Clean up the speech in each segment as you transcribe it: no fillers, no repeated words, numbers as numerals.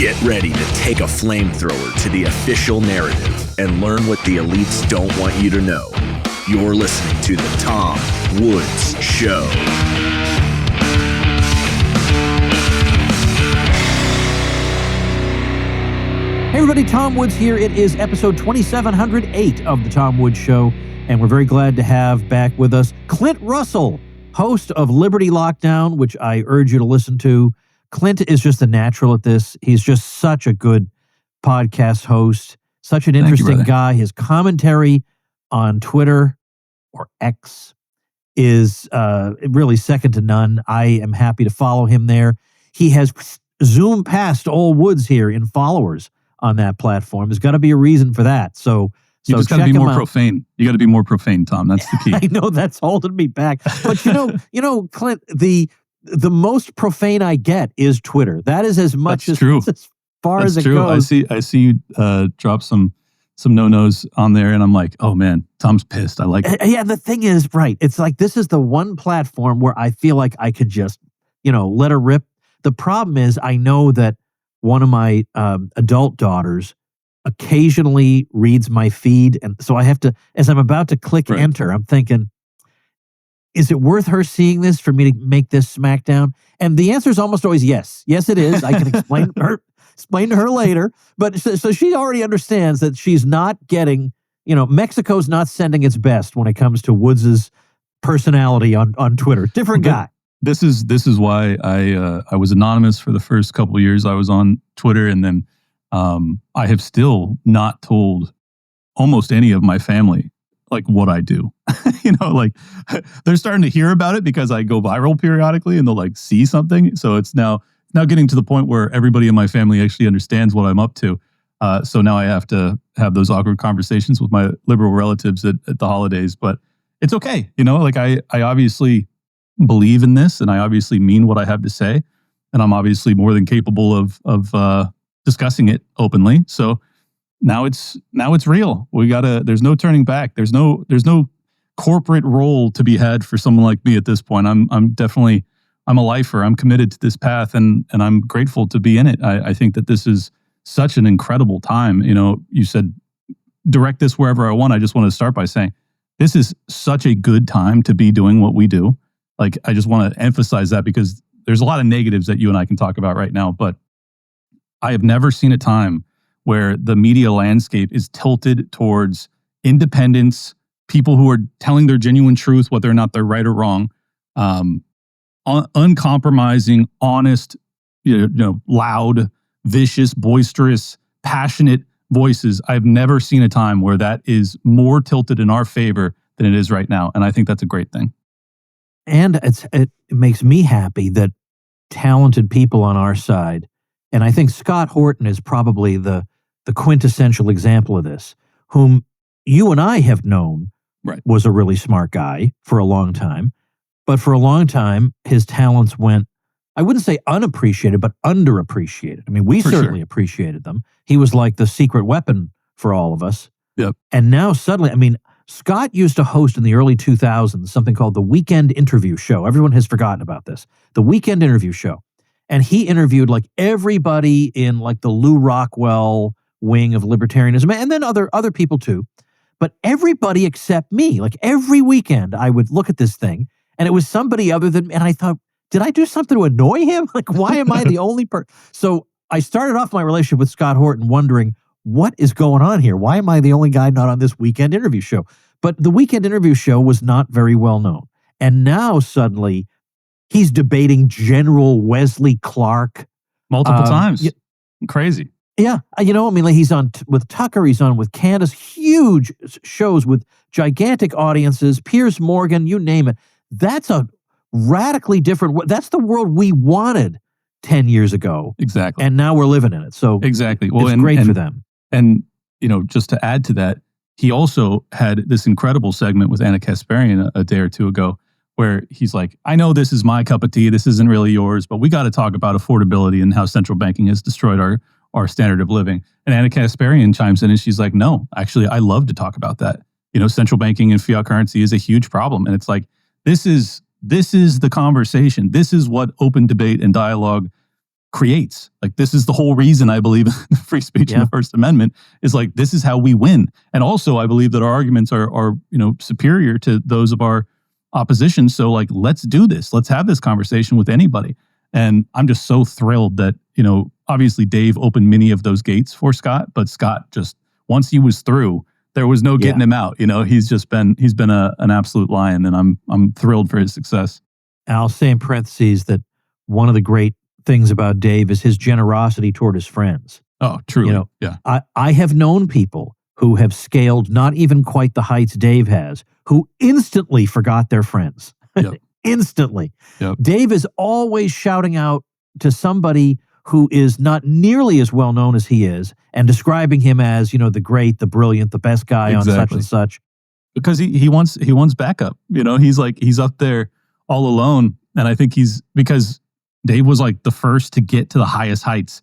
Get ready to take a flamethrower to the official narrative and learn what the elites don't want you to know. You're listening to The Tom Woods Show. Hey everybody, Tom Woods here. It is episode 2708 of The Tom Woods Show, and we're very glad to have back with us Clint Russell, host of Liberty Lockdown, which I urge you to listen to. Clint is just a natural at this. He's just such a good podcast host, such an interesting guy. His commentary on Twitter or X is really second to none. I am happy to follow him there. He has zoomed past all Woods here in followers on that platform. There's got to be a reason for that. So you just got to be more profane. You got to be more profane, Tom. That's the key. I know that's holding me back. But you know, Clint, the most profane I get is Twitter. That is as much as far as it goes. I see you drop some no-nos on there, and I'm like, oh man, Tom's pissed. I like it. Yeah, the thing is, right, it's like this is the one platform where I feel like I could just, let her rip. The problem is I know that one of my adult daughters occasionally reads my feed, and so I have to, as I'm about to click enter, I'm thinking, is it worth her seeing this for me to make this smackdown? And the answer is almost always yes. Yes, it is. I can explain to her later. But so she already understands that she's not getting, Mexico's not sending its best when it comes to Woods's personality on Twitter. Different guy. This is why I was anonymous for the first couple of years I was on Twitter, and then I have still not told almost any of my family like what I do. They're starting to hear about it because I go viral periodically, and they'll like see something. So it's now getting to the point where everybody in my family actually understands what I'm up to. So now I have to have those awkward conversations with my liberal relatives at the holidays, but it's okay. I obviously believe in this, and I obviously mean what I have to say, and I'm obviously more than capable of discussing it openly. So now it's real. There's no turning back. There's no corporate role to be had for someone like me at this point. I'm a lifer. I'm committed to this path, and I'm grateful to be in it. I think that this is such an incredible time. You said direct this wherever I want. I just want to start by saying this is such a good time to be doing what we do. Like, I just want to emphasize that because there's a lot of negatives that you and I can talk about right now, but I have never seen a time where the media landscape is tilted towards independence, people who are telling their genuine truth, whether or not they're right or wrong, uncompromising, honest, loud, vicious, boisterous, passionate voices. I've never seen a time where that is more tilted in our favor than it is right now, and I think that's a great thing. And it makes me happy that talented people on our side, and I think Scott Horton is probably the quintessential example of this, whom you and I have known was a really smart guy for a long time. But for a long time, his talents went, I wouldn't say unappreciated, but underappreciated. I mean, we certainly appreciated them. He was like the secret weapon for all of us. Yep. And now suddenly, Scott used to host in the early 2000s something called the Weekend Interview Show. Everyone has forgotten about this. The Weekend Interview Show. And he interviewed like everybody in like the Lou Rockwell wing of libertarianism, and then other people too. But everybody except me, like every weekend I would look at this thing and it was somebody other than me. And I thought, did I do something to annoy him? Like, why am I the only person? So I started off my relationship with Scott Horton wondering, what is going on here? Why am I the only guy not on this Weekend Interview Show? But the Weekend Interview Show was not very well known. And now suddenly he's debating General Wesley Clark. Multiple times. Crazy. Yeah. Like he's on with Tucker. He's on with Candace. Huge shows with gigantic audiences. Piers Morgan, you name it. That's a radically different. That's the world we wanted 10 years ago. Exactly. And now we're living in it. So exactly. Well, it's great for them. And, just to add to that, he also had this incredible segment with Anna Kasparian a day or two ago where he's like, I know this is my cup of tea. This isn't really yours, but we got to talk about affordability and how central banking has destroyed our standard of living. And Anna Kasparian chimes in and she's like, no, actually, I love to talk about that. Central banking and fiat currency is a huge problem. And it's like, this is the conversation. This is what open debate and dialogue creates. Like, this is the whole reason I believe in free speech and the First Amendment, is like, this is how we win. And also, I believe that our arguments are superior to those of our opposition. So like, let's do this. Let's have this conversation with anybody. And I'm just so thrilled that, obviously Dave opened many of those gates for Scott, but Scott just, once he was through, there was no getting him out. He's been an absolute lion, and I'm thrilled for his success. And I'll say in parentheses that one of the great things about Dave is his generosity toward his friends. Oh, truly. Yeah. I have known people who have scaled not even quite the heights Dave has, who instantly forgot their friends. Yep. Instantly. Yep. Dave is always shouting out to somebody who is not nearly as well known as he is and describing him as, the great, the brilliant, the best guy on such and such. Because he wants backup. He's up there all alone. And I think because Dave was like the first to get to the highest heights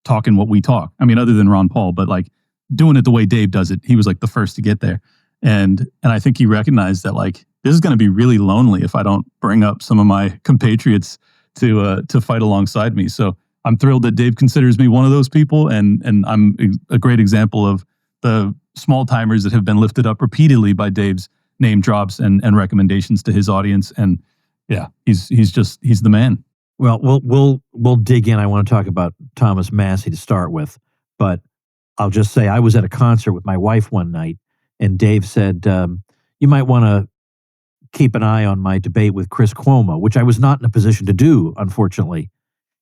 talking what we talk. I mean, other than Ron Paul, but like doing it the way Dave does it, he was like the first to get there. And I think he recognized that like, this is going to be really lonely if I don't bring up some of my compatriots to fight alongside me. So I'm thrilled that Dave considers me one of those people, and I'm a great example of the small timers that have been lifted up repeatedly by Dave's name drops and recommendations to his audience. And yeah, he's the man. Well, we'll dig in. I want to talk about Thomas Massie to start with, but I'll just say I was at a concert with my wife one night, and Dave said, you might want to keep an eye on my debate with Chris Cuomo, which I was not in a position to do, unfortunately.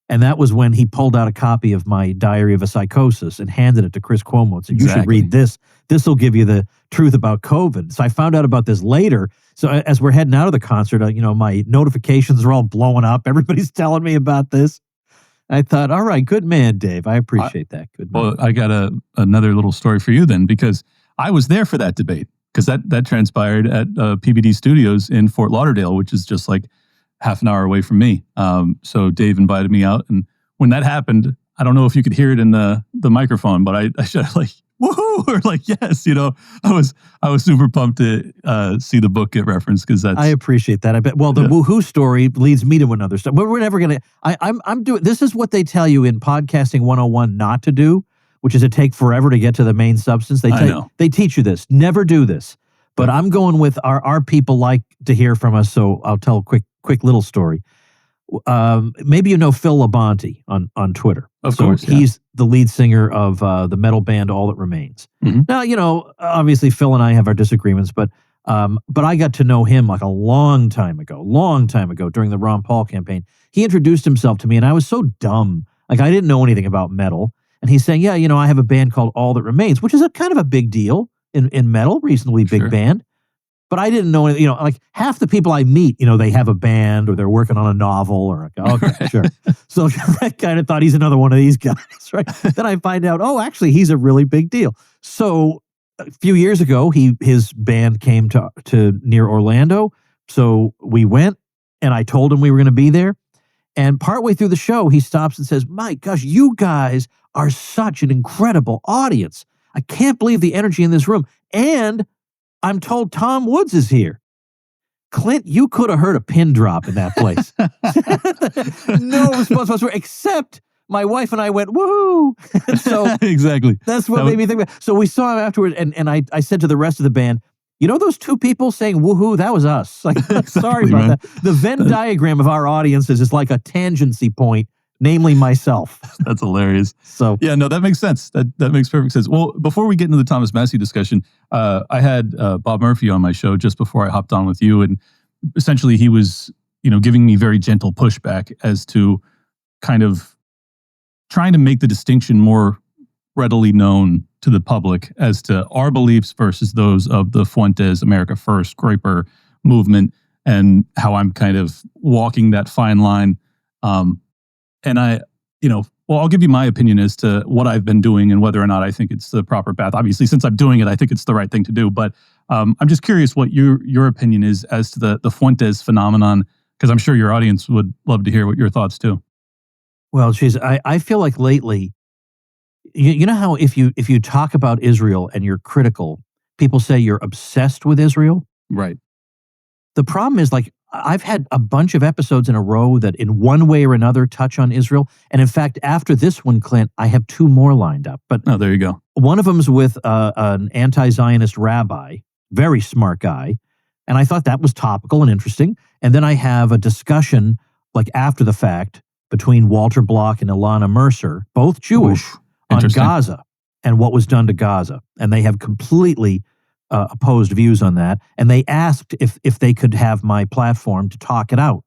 And that was when he pulled out a copy of my Diary of a Psychosis and handed it to Chris Cuomo and said, you should read this. This will give you the truth about COVID. So I found out about this later. So as we're heading out of the concert, my notifications are all blowing up. Everybody's telling me about this. I thought, all right, good man, Dave. I appreciate that. Good man. Well, I got another little story for you then, because I was there for that debate, because that transpired at PBD Studios in Fort Lauderdale, which is just like half an hour away from me. So Dave invited me out, and when that happened, I don't know if you could hear it in the microphone, but I should like woohoo or like yes, I was super pumped to see the book get referenced, because I appreciate that. I bet. Well, the woohoo story leads me to another story. But we're never gonna. I'm doing. This is what they tell you in Podcasting 101 not to do, which is to take forever to get to the main substance. They teach you this. Never do this. But I'm going with our people like to hear from us, so I'll tell a quick little story. Maybe you know Phil Labonte on Twitter. Of course, he's the lead singer of the metal band All That Remains. Mm-hmm. Now, obviously Phil and I have our disagreements, but I got to know him like a long time ago during the Ron Paul campaign. He introduced himself to me, and I was so dumb. Like, I didn't know anything about metal. And he's saying, yeah, I have a band called All That Remains, which is a kind of a big deal in metal, reasonably big band. But I didn't know, like half the people I meet, they have a band or they're working on a novel or, okay, sure. So I kind of thought he's another one of these guys, right? Then I find out, actually, he's a really big deal. So a few years ago, his band came to near Orlando. So we went, and I told him we were going to be there. And partway through the show, he stops and says, my gosh, you guys are such an incredible audience. I can't believe the energy in this room. And I'm told Tom Woods is here. Clint, you could have heard a pin drop in that place. No response whatsoever, except my wife and I went, woohoo. So exactly. That's what made me think about it. So we saw him afterwards, and I said to the rest of the band, those two people saying woohoo, that was us. Like, exactly, sorry about that. The Venn diagram of our audiences is like a tangency point, namely myself. That's hilarious. So yeah, no, that makes sense. That makes perfect sense. Well, before we get into the Thomas Massie discussion, I had Bob Murphy on my show just before I hopped on with you, and essentially he was, giving me very gentle pushback as to kind of trying to make the distinction more readily known to the public as to our beliefs versus those of the Fuentes America First Graper movement, and how I'm kind of walking that fine line. And I'll give you my opinion as to what I've been doing and whether or not I think it's the proper path. Obviously, since I'm doing it, I think it's the right thing to do. But I'm just curious what your opinion is as to the Fuentes phenomenon, because I'm sure your audience would love to hear what your thoughts too. Well, I feel like lately, you know how if you talk about Israel and you're critical, people say you're obsessed with Israel? Right. The problem is, like, I've had a bunch of episodes in a row that in one way or another touch on Israel. And in fact, after this one, Clint, I have 2 more lined up. But Oh, there you go. one of them's with an anti-Zionist rabbi, very smart guy. And I thought that was topical and interesting. And then I have a discussion like after the fact between Walter Block and Ilana Mercer, both Jewish, on Gaza and what was done to Gaza. And they have completely opposed views on that. And they asked if they could have my platform to talk it out.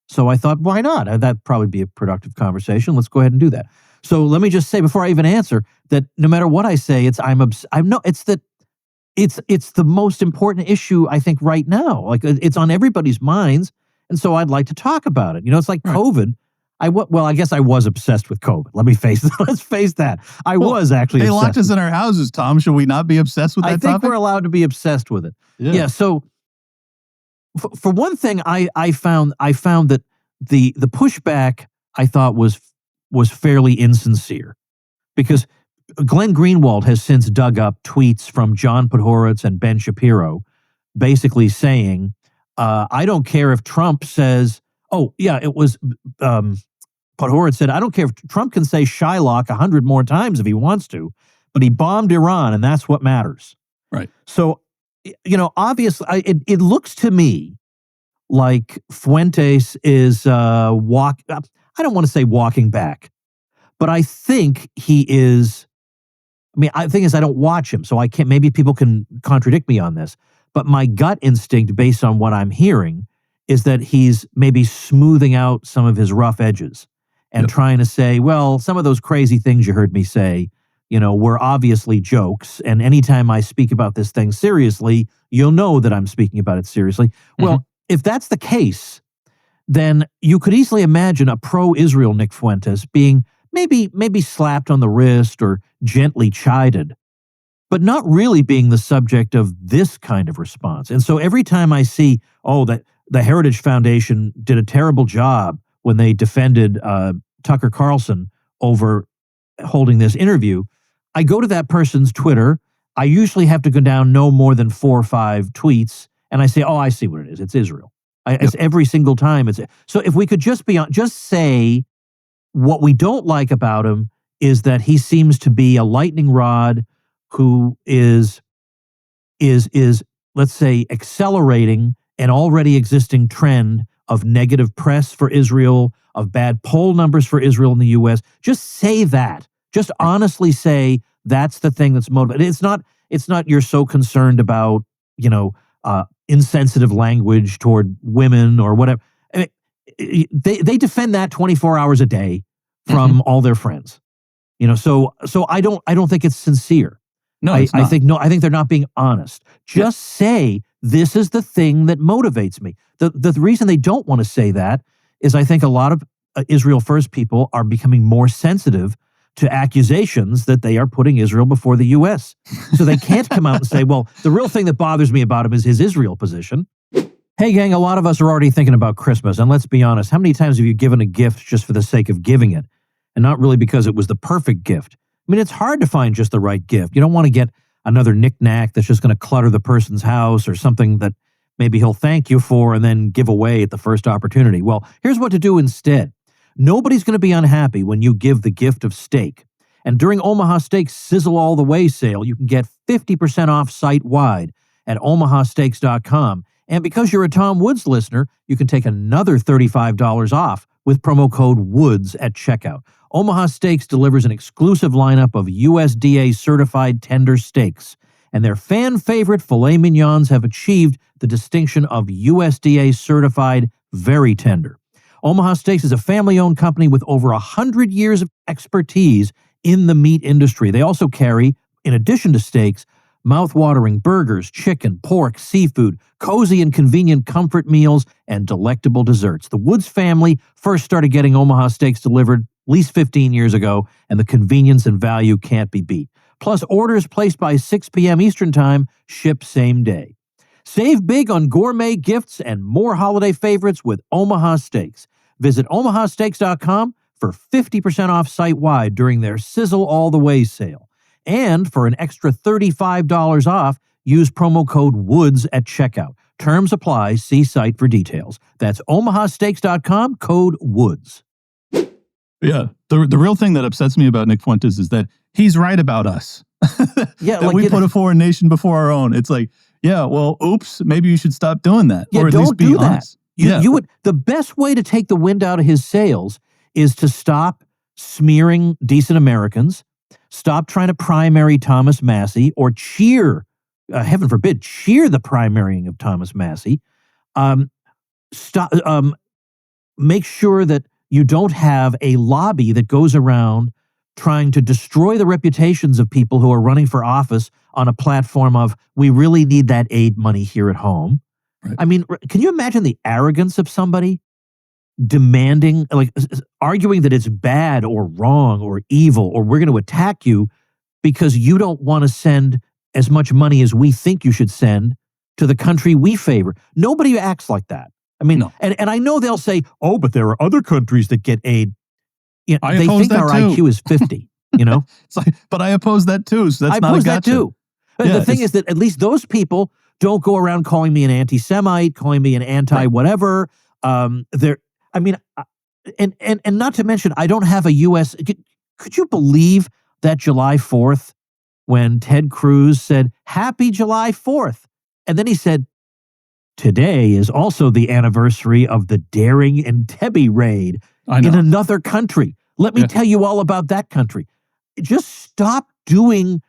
So I thought, why not? That'd probably be a productive conversation. Let's go ahead and do that. So let me just say before I even answer that no matter what I say, it's the most important issue I think right now. Like it's on everybody's minds, and so I'd like to talk about it. It's like COVID. I guess I was obsessed with COVID. Let's face that. I was actually. They obsessed locked us in our houses, Tom. Should we not be obsessed with that topic? I think we're allowed to be obsessed with it. Yeah. So for one thing, I found that the pushback I thought was fairly insincere, because Glenn Greenwald has since dug up tweets from John Podhoretz and Ben Shapiro basically saying, I don't care if Trump says, it was Podhoretz said, I don't care if Trump can say Shylock 100 more times if he wants to, but he bombed Iran and that's what matters. Right. So, obviously, it looks to me like Fuentes is I don't want to say walking back, but I think he is. The thing is, I don't watch him, so I can't. Maybe people can contradict me on this, but my gut instinct, based on what I'm hearing, is that he's maybe smoothing out some of his rough edges and trying to say, well, some of those crazy things you heard me say, were obviously jokes. And anytime I speak about this thing seriously, you'll know that I'm speaking about it seriously. Mm-hmm. Well, if that's the case, then you could easily imagine a pro-Israel Nick Fuentes being maybe slapped on the wrist or gently chided, but not really being the subject of this kind of response. And so every time I see, that the Heritage Foundation did a terrible job when they defended Tucker Carlson over holding this interview, I go to that person's Twitter. I usually have to go down no more than 4 or 5 tweets, and I say, I see what it is. It's Israel. It's every single time. So if we could just say what we don't like about him is that he seems to be a lightning rod who is let's say accelerating an already existing trend of negative press for Israel, of bad poll numbers for Israel in the U.S. Just say that. Just honestly say that's the thing that's motivated. It's not you're so concerned about, insensitive language toward women or whatever. They defend that 24 hours a day from all their friends. So I don't think it's sincere. No, it's not. I think they're not being honest. Just say this is the thing that motivates me. The reason they don't want to say that is I think a lot of Israel First people are becoming more sensitive to accusations that they are putting Israel before the U.S. So they can't come out and say, well, the real thing that bothers me about him is his Israel position. Hey, gang, a lot of us are already thinking about Christmas. And let's be honest, how many times have you given a gift just for the sake of giving it and not really because it was the perfect gift? It's hard to find just the right gift. You don't want to get another knick-knack that's just going to clutter the person's house or something that maybe he'll thank you for and then give away at the first opportunity. Well, here's what to do instead. Nobody's going to be unhappy when you give the gift of steak. And during Omaha Steaks Sizzle All the Way sale, you can get 50% off site-wide at omahasteaks.com. And because you're a Tom Woods listener, you can take another $35 off with promo code WOODS at checkout. Omaha Steaks delivers an exclusive lineup of USDA-certified tender steaks, and their fan-favorite filet mignons have achieved the distinction of USDA-certified very tender. Omaha Steaks is a family-owned company with over 100 years of expertise in the meat industry. They also carry, in addition to steaks, mouth-watering burgers, chicken, pork, seafood, cozy and convenient comfort meals, and delectable desserts. The Woods family first started getting Omaha Steaks delivered at least 15 years ago, and the convenience and value can't be beat. Plus, orders placed by 6 p.m. Eastern Time ship same day. Save big on gourmet gifts and more holiday favorites with Omaha Steaks. Visit omahasteaks.com for 50% off site-wide during their Sizzle All the Way sale. And for an extra $35 off, use promo code WOODS at checkout. Terms apply. See site for details. That's omahasteaks.com, code WOODS. Yeah. The real thing that upsets me about Nick Fuentes is that he's right about us. Yeah, that we put a foreign nation before our own. It's like, yeah, well, oops, maybe you should stop doing that. Yeah, or at least be honest. You would. The best way to take the wind out of his sails is to stop smearing decent Americans, stop trying to primary Thomas Massie, or cheer, heaven forbid, cheer the primarying of Thomas Massie. Make sure that you don't have a lobby that goes around trying to destroy the reputations of people who are running for office on a platform of, we really need that aid money here at home. Right. I mean, can you imagine the arrogance of somebody demanding, like arguing that it's bad or wrong or evil, or we're going to attack you because you don't want to send as much money as we think you should send to the country we favor? Nobody acts like that. I mean, no. and I know they'll say, oh, but there are other countries that get aid. You know, they think our too. IQ is 50, you know? It's like, but I oppose that too. So that's not a gotcha. I oppose that too. Yeah, the thing is that at least those people don't go around calling me an anti-Semite, calling me an anti-whatever. And not to mention, I don't have a U.S. Could you believe that July 4th when Ted Cruz said, Happy July 4th? And then he said, today is also the anniversary of the daring Entebbe raid in another country. Let me tell you all about that country. Just stop doing.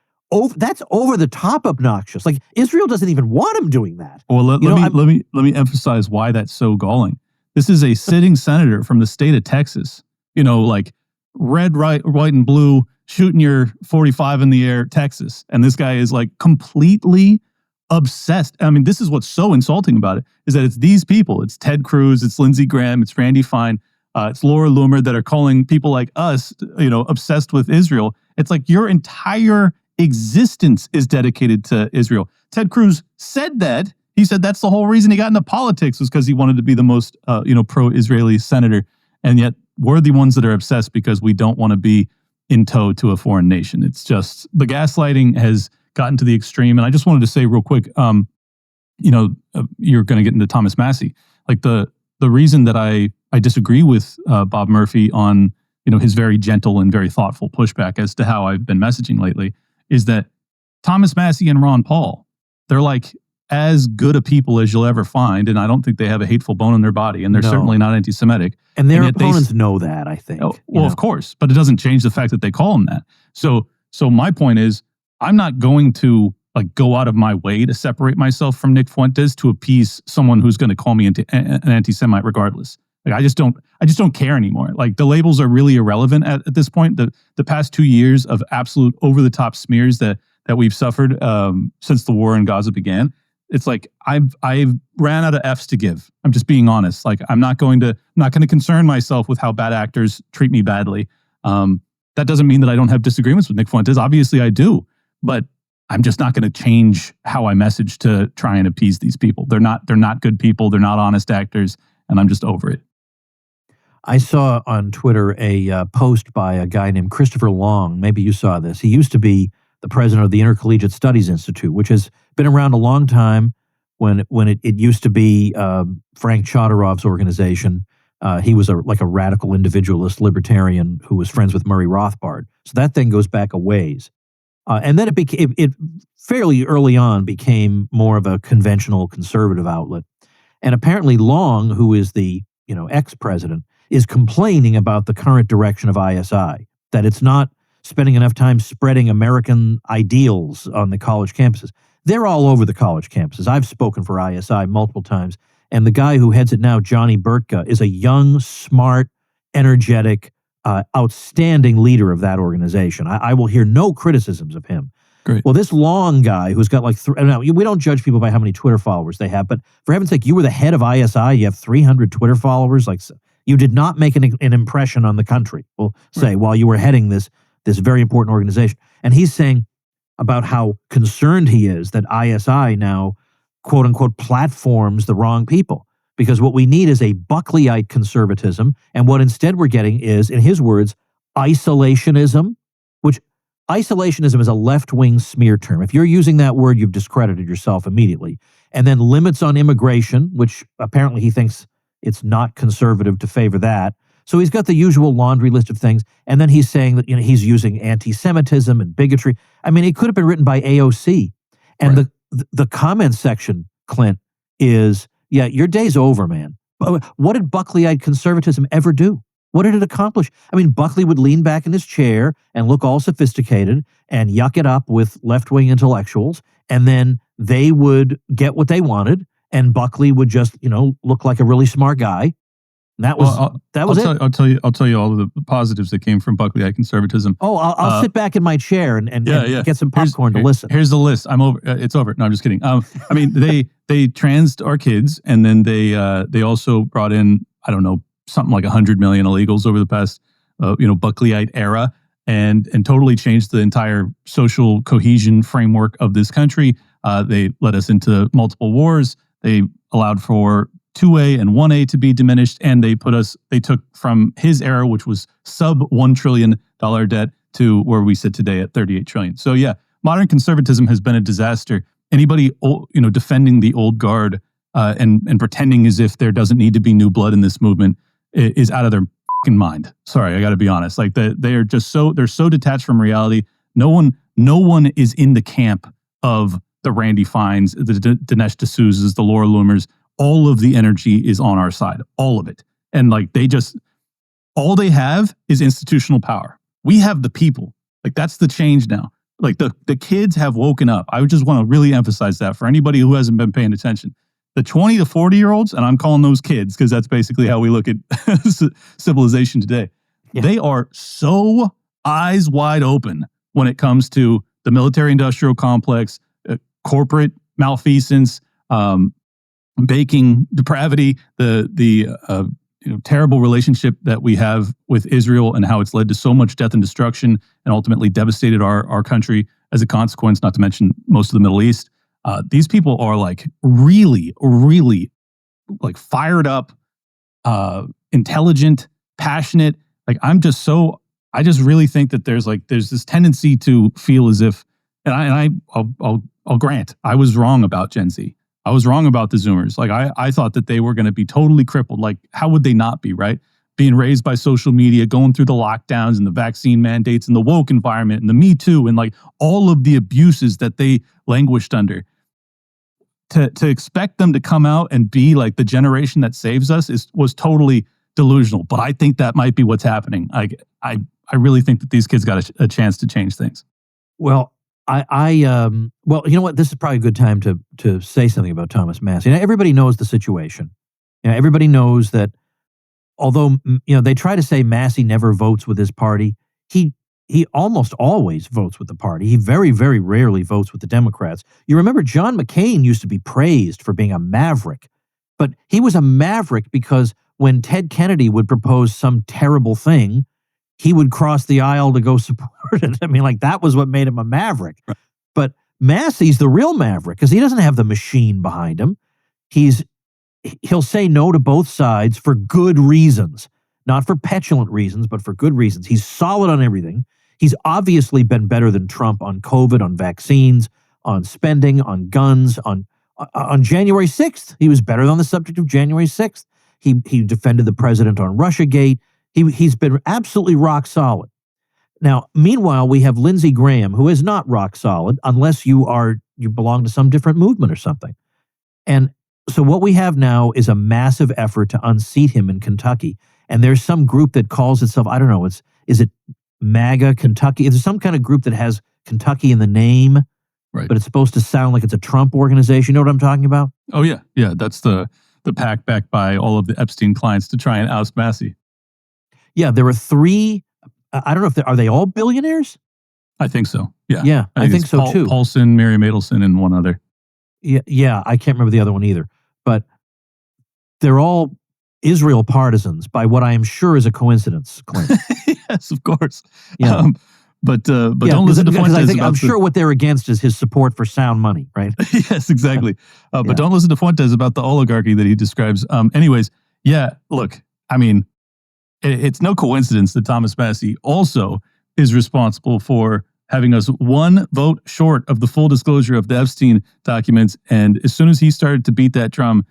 That's over the top obnoxious. Like, Israel doesn't even want him doing that. Well, let me emphasize why that's so galling. This is a sitting senator from the state of Texas. You know, like red, white, and blue, shooting your 45 in the air, Texas. And this guy is like completely obsessed. I mean, this is what's so insulting about it, is that it's these people. It's Ted Cruz, it's Lindsey Graham, it's Randy Fine, it's Laura Loomer that are calling people like us, you know, obsessed with Israel. It's like your entire existence is dedicated to Israel. Ted Cruz said that. He said that's the whole reason he got into politics, was because he wanted to be the most, pro-Israeli senator. And yet we're the ones that are obsessed because we don't want to be in tow to a foreign nation. It's just the gaslighting has gotten to the extreme. And I just wanted to say real quick, you're going to get into Thomas Massie. Like the reason that I disagree with Bob Murphy on, his very gentle and very thoughtful pushback as to how I've been messaging lately is that Thomas Massie and Ron Paul, they're like as good a people as you'll ever find. And I don't think they have a hateful bone in their body. And they're certainly not anti-Semitic. And their opponents know that, I think. Well, of course. But it doesn't change the fact that they call them that. So my point is, I'm not going to go out of my way to separate myself from Nick Fuentes to appease someone who's going to call me an anti-Semite regardless. I just don't care anymore. Like, the labels are really irrelevant at this point. The past 2 years of absolute over-the-top smears that we've suffered since the war in Gaza began, it's like I've ran out of F's to give. I'm just being honest. Like, I'm not going to concern myself with how bad actors treat me badly. That doesn't mean that I don't have disagreements with Nick Fuentes. Obviously, I do, but I'm just not going to change how I message to try and appease these people. They're not good people. They're not honest actors, and I'm just over it. I saw on Twitter a post by a guy named Christopher Long. Maybe you saw this. He used to be the president of the Intercollegiate Studies Institute, which has been around a long time. When it used to be Frank Chodorov's organization, he was a radical individualist libertarian who was friends with Murray Rothbard. So that thing goes back a ways. And then it fairly early on became more of a conventional conservative outlet. And apparently Long, who is the ex-president, is complaining about the current direction of ISI, that it's not spending enough time spreading American ideals on the college campuses. They're all over the college campuses. I've spoken for ISI multiple times, and the guy who heads it now, Johnny Burtka, is a young, smart, energetic, outstanding leader of that organization. I will hear no criticisms of him. Great. Well, this Long guy who's got now, we don't judge people by how many Twitter followers they have, but for heaven's sake, you were the head of ISI, you have 300 Twitter followers. You did not make an impression on the country, we'll say, while you were heading this very important organization. And he's saying about how concerned he is that ISI now, quote unquote, platforms the wrong people. Because what we need is a Buckleyite conservatism. And what instead we're getting is, in his words, isolationism, which isolationism is a left-wing smear term. If you're using that word, you've discredited yourself immediately. And then limits on immigration, which apparently he thinks it's not conservative to favor that. So he's got the usual laundry list of things. And then he's saying that he's using anti-Semitism and bigotry. I mean, it could have been written by AOC. And Right. the comment section, Clint, is, yeah, your day's over, man. What did Buckleyite conservatism ever do? What did it accomplish? I mean, Buckley would lean back in his chair and look all sophisticated and yuck it up with left-wing intellectuals, and then they would get what they wanted, and Buckley would just, look like a really smart guy. And that was it. I'll tell you all of the positives that came from Buckleyite conservatism. Oh, I'll sit back in my chair and get some popcorn to Here's listen. Here's the list. I'm over. It's over. No, I'm just kidding. I mean, they transed our kids, and then they also brought in, I don't know, something like 100 million illegals over the past, Buckleyite era, and totally changed the entire social cohesion framework of this country. They led us into multiple wars. They allowed for 2A and 1A to be diminished, and they took from his era, which was sub $1 trillion debt, to where we sit today at 38 trillion. So yeah, modern conservatism has been a disaster. Anybody, defending the old guard and pretending as if there doesn't need to be new blood in this movement is out of their fucking mind. Sorry, I got to be honest. Like they're so detached from reality. No one is in the camp of the Randy Fines, the Dinesh D'Souza's, the Laura Loomers. All of the energy is on our side, all of it. And all they have is institutional power. We have the people. Like, that's the change now. Like, the kids have woken up. I just want to really emphasize that for anybody who hasn't been paying attention. The 20 to 40-year-olds, and I'm calling those kids because that's basically how we look at civilization today. Yeah. They are so eyes wide open when it comes to the military-industrial complex, corporate malfeasance, baking depravity, the terrible relationship that we have with Israel and how it's led to so much death and destruction and ultimately devastated our country as a consequence, not to mention most of the Middle East. These people are really, really fired up, intelligent, passionate. I just really think that there's this tendency to feel as if, I'll grant, I was wrong about Gen Z. I was wrong about the Zoomers. I thought that they were going to be totally crippled. How would they not be, right? Being raised by social media, going through the lockdowns and the vaccine mandates and the woke environment and the Me Too and all of the abuses that they languished under. To expect them to come out and be the generation that saves us was totally delusional. But I think that might be what's happening. I really think that these kids got a chance to change things. Well, well, you know what? This is probably a good time to say something about Thomas Massie. Everybody knows the situation. Everybody knows that although, they try to say Massie never votes with his party, he almost always votes with the party. He very, very rarely votes with the Democrats. You remember John McCain used to be praised for being a maverick, but he was a maverick because when Ted Kennedy would propose some terrible thing, he would cross the aisle to go support it. I mean, that was what made him a maverick. Right. But Massie's the real maverick because he doesn't have the machine behind him. He'll say no to both sides for good reasons, not for petulant reasons, but for good reasons. He's solid on everything. He's obviously been better than Trump on COVID, on vaccines, on spending, on guns, on January 6th. He was better on the subject of January 6th. He defended the president on Russiagate. He's been absolutely rock solid. Now, meanwhile, we have Lindsey Graham, who is not rock solid unless you belong to some different movement or something. And so what we have now is a massive effort to unseat him in Kentucky. And there's some group that calls itself, I don't know, is it MAGA Kentucky? There's some kind of group that has Kentucky in the name, right? But it's supposed to sound like it's a Trump organization. You know what I'm talking about? Oh, yeah. Yeah, that's the PAC backed by all of the Epstein clients to try and oust Massie. Yeah, there are 3, I don't know are they all billionaires? I think so, yeah. Yeah, I think so too. Paulson, Mary Adelson, and one other. Yeah, I can't remember the other one either. But they're all Israel partisans by what I am sure is a coincidence, Clint. Yes, of course. Yeah. But don't listen to Fuentes. I'm sure what they're against is his support for sound money, right? Yes, exactly. But don't listen to Fuentes about the oligarchy that he describes. Anyways, yeah, look, I mean, it's no coincidence that Thomas Massie also is responsible for having us one vote short of the full disclosure of the Epstein documents. And as soon as he started to beat that drum,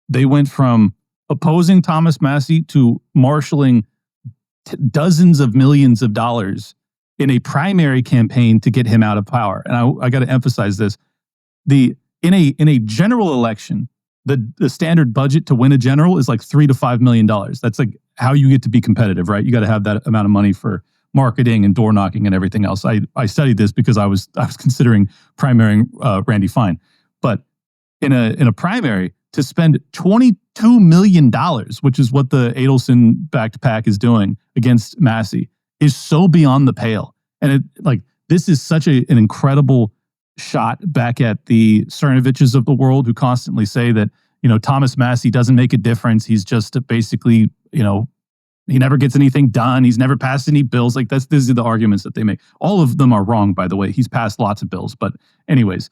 they went from opposing Thomas Massie to marshaling dozens of millions of dollars in a primary campaign to get him out of power. And I got to emphasize this. In a general election, the standard budget to win a general is like $3 to $5 million. That's like how you get to be competitive, right? You got to have that amount of money for marketing and door knocking and everything else. I studied this because I was considering primarying Randy Fine. But in a primary, to spend $22 million, which is what the Adelson-backed PAC is doing against Massie, is so beyond the pale. And this is such an incredible shot back at the Cernoviches of the world who constantly say that, Thomas Massie doesn't make a difference. He's just basically, he never gets anything done. He's never passed any bills. These are the arguments that they make. All of them are wrong, by the way. He's passed lots of bills. But anyways,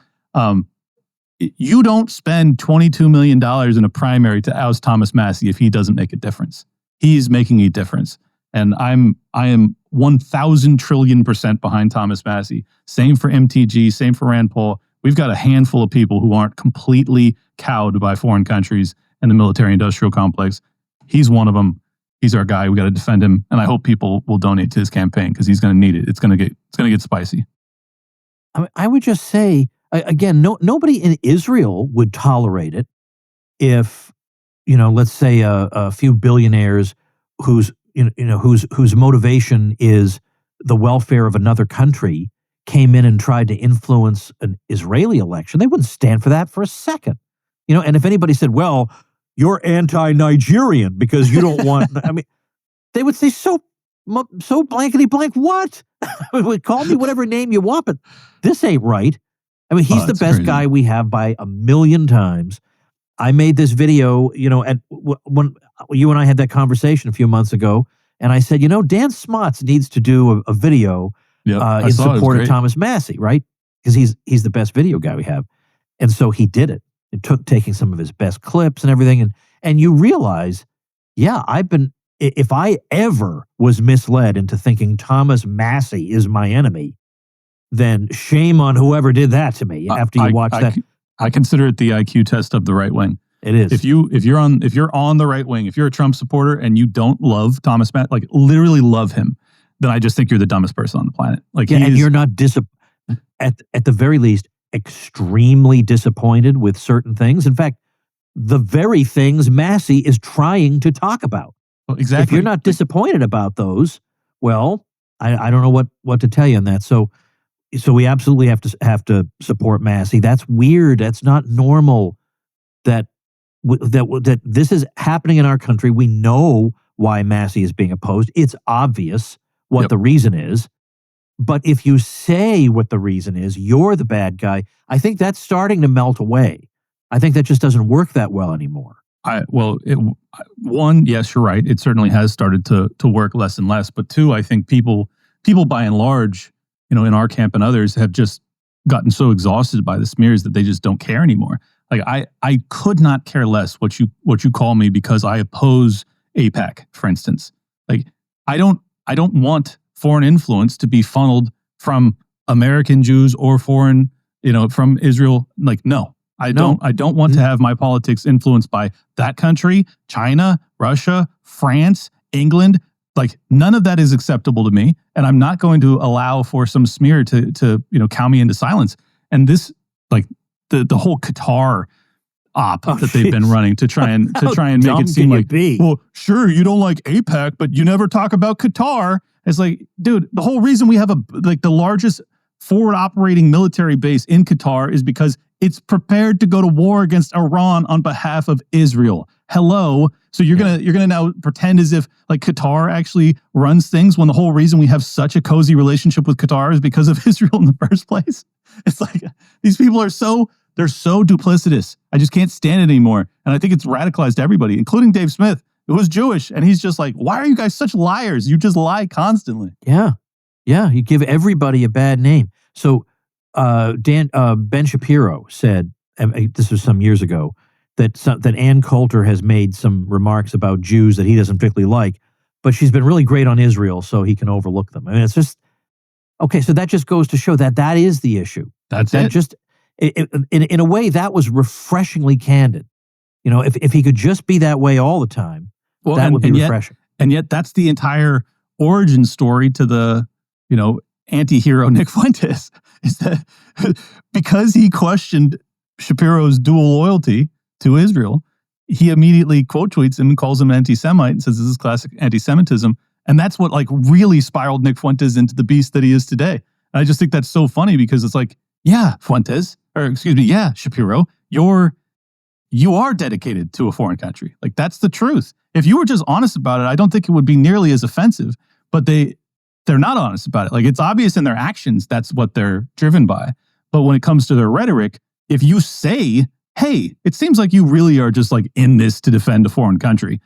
you don't spend $22 million in a primary to oust Thomas Massie if he doesn't make a difference. He's making a difference. And I am 1,000 trillion% behind Thomas Massie. Same for MTG, same for Rand Paul. We've got a handful of people who aren't completely cowed by foreign countries and the military-industrial complex. He's one of them. He's our guy. We got to defend him. And I hope people will donate to his campaign because he's going to need it. It's going to get spicy. I would just say, again, nobody in Israel would tolerate it if, let's say a few billionaires whose motivation is the welfare of another country came in and tried to influence an Israeli election. They wouldn't stand for that for a second. And if anybody said, well, you're anti-Nigerian because you don't want, they would say, so blankety blank what? Call me whatever name you want, but this ain't right. He's the best guy we have by a million times. I made this video, when you and I had that conversation a few months ago, and I said, Dan Smots needs to do a video in support of Thomas Massie, right? Because he's the best video guy we have. And so he did it. It took taking some of his best clips and everything. And you realize, if I ever was misled into thinking Thomas Massie is my enemy, then shame on whoever did that to me after you watch that. I consider it the IQ test of the right wing. It is. If you're on the right wing, if you're a Trump supporter and you don't love Thomas Massie, literally love him, then I just think you're the dumbest person on the planet. And you're not at the very least extremely disappointed with certain things. In fact, the very things Massie is trying to talk about. Well, exactly. If you're not disappointed about those, well, I don't know what to tell you on that. So we absolutely have to support Massie. That's weird. That's not normal. That this is happening in our country. We know why Massie is being opposed. It's obvious what the reason is. But if you say what the reason is, you're the bad guy. I think that's starting to melt away. I think that just doesn't work that well anymore. One, yes, you're right. It certainly has started to work less and less. But two, I think people by and large, in our camp and others, have just gotten so exhausted by the smears that they just don't care anymore. I could not care less what you call me because I oppose AIPAC, for instance. I don't want foreign influence to be funneled from American Jews or foreign, from Israel. No, I don't want to have my politics influenced by that country, China, Russia, France, England. None of that is acceptable to me, and I'm not going to allow for some smear to cow me into silence. And this, the whole Qatar op that they've been running to try and make it seem like, well, sure, you don't like AIPAC, but you never talk about Qatar. It's dude, the whole reason we have the largest forward operating military base in Qatar is because it's prepared to go to war against Iran on behalf of Israel. Hello. So you're gonna now pretend as if Qatar actually runs things when the whole reason we have such a cozy relationship with Qatar is because of Israel in the first place. It's these people are they're so duplicitous. I just can't stand it anymore. And I think it's radicalized everybody, including Dave Smith, who was Jewish. And he's just why are you guys such liars? You just lie constantly. Yeah. Yeah. You give everybody a bad name. So Ben Shapiro said, this was some years ago, that Ann Coulter has made some remarks about Jews that he doesn't particularly like, but she's been really great on Israel, so he can overlook them. It's just, Okay, so that just goes to show that that is the issue. That's That it. just, in a way, that was refreshingly candid. If he could just be that way all the time, Well, that would be refreshing. And yet that's the entire origin story to the, anti-hero Nick Fuentes, is that because he questioned Shapiro's dual loyalty to Israel, he immediately quote tweets him and calls him an anti-Semite and says this is classic anti-Semitism. And that's what really spiraled Nick Fuentes into the beast that he is today. And I just think that's so funny because it's like, yeah, Shapiro, you are dedicated to a foreign country. Like, that's the truth. If you were just honest about it, I don't think it would be nearly as offensive, but they're not honest about it. Like, it's obvious in their actions, that's what they're driven by. But when it comes to their rhetoric, if you say, hey, it seems like you really are just like in this to defend a foreign country,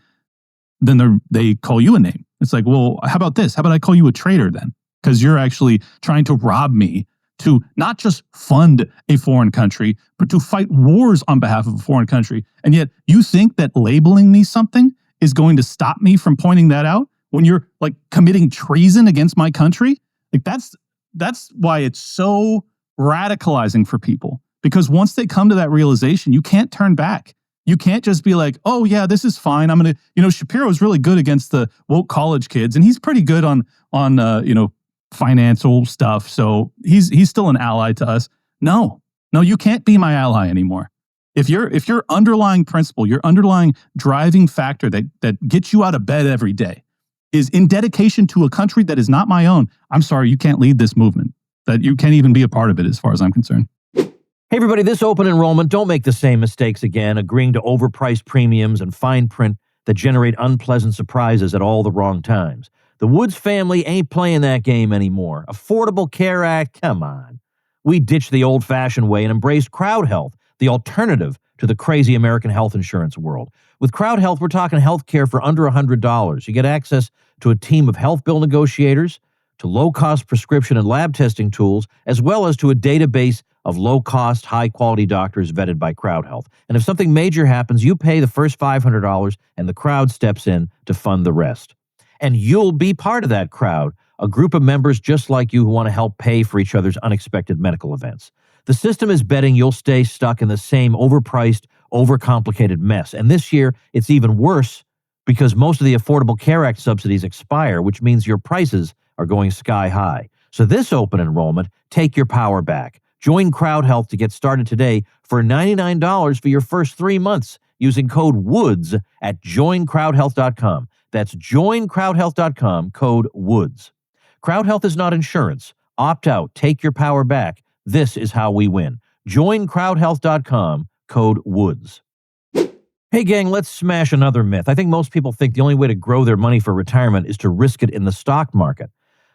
then they call you a name. It's like, well, how about this? How about I call you a traitor then? Because you're actually trying to rob me to not just fund a foreign country, but to fight wars on behalf of a foreign country. And yet you think that labeling me something is going to stop me from pointing that out when you're like committing treason against my country? Like, that's why it's so radicalizing for people. Because once they come to that realization, you can't turn back. You can't just be like, oh yeah, this is fine. I'm going to, Shapiro is really good against the woke college kids, and he's pretty good on financial stuff. So he's still an ally to us. No, you can't be my ally anymore. If your underlying principle, your underlying driving factor that gets you out of bed every day is in dedication to a country that is not my own, I'm sorry, you can't lead this movement. That you can't even be a part of it as far as I'm concerned. Hey, everybody, this open enrollment, don't make the same mistakes again, agreeing to overpriced premiums and fine print that generate unpleasant surprises at all the wrong times. The Woods family ain't playing that game anymore. Affordable Care Act, come on. We ditched the old-fashioned way and embraced Crowd Health, the alternative to the crazy American health insurance world. With Crowd Health, we're talking health care for under $100. You get access to a team of health bill negotiators, to low-cost prescription and lab testing tools, as well as to a database of low-cost, high-quality doctors vetted by Crowd Health. And if something major happens, you pay the first $500 and the crowd steps in to fund the rest. And you'll be part of that crowd, a group of members just like you who want to help pay for each other's unexpected medical events. The system is betting you'll stay stuck in the same overpriced, overcomplicated mess. And this year, it's even worse because most of the Affordable Care Act subsidies expire, which means your prices are going sky high. So this open enrollment, take your power back. Join Crowd Health to get started today for $99 for your first 3 months using code WOODS at joincrowdhealth.com. That's joincrowdhealth.com, code WOODS. Crowd Health is not insurance. Opt out. Take your power back. This is how we win. Joincrowdhealth.com, code WOODS. Hey gang, let's smash another myth. I think most people think the only way to grow their money for retirement is to risk it in the stock market.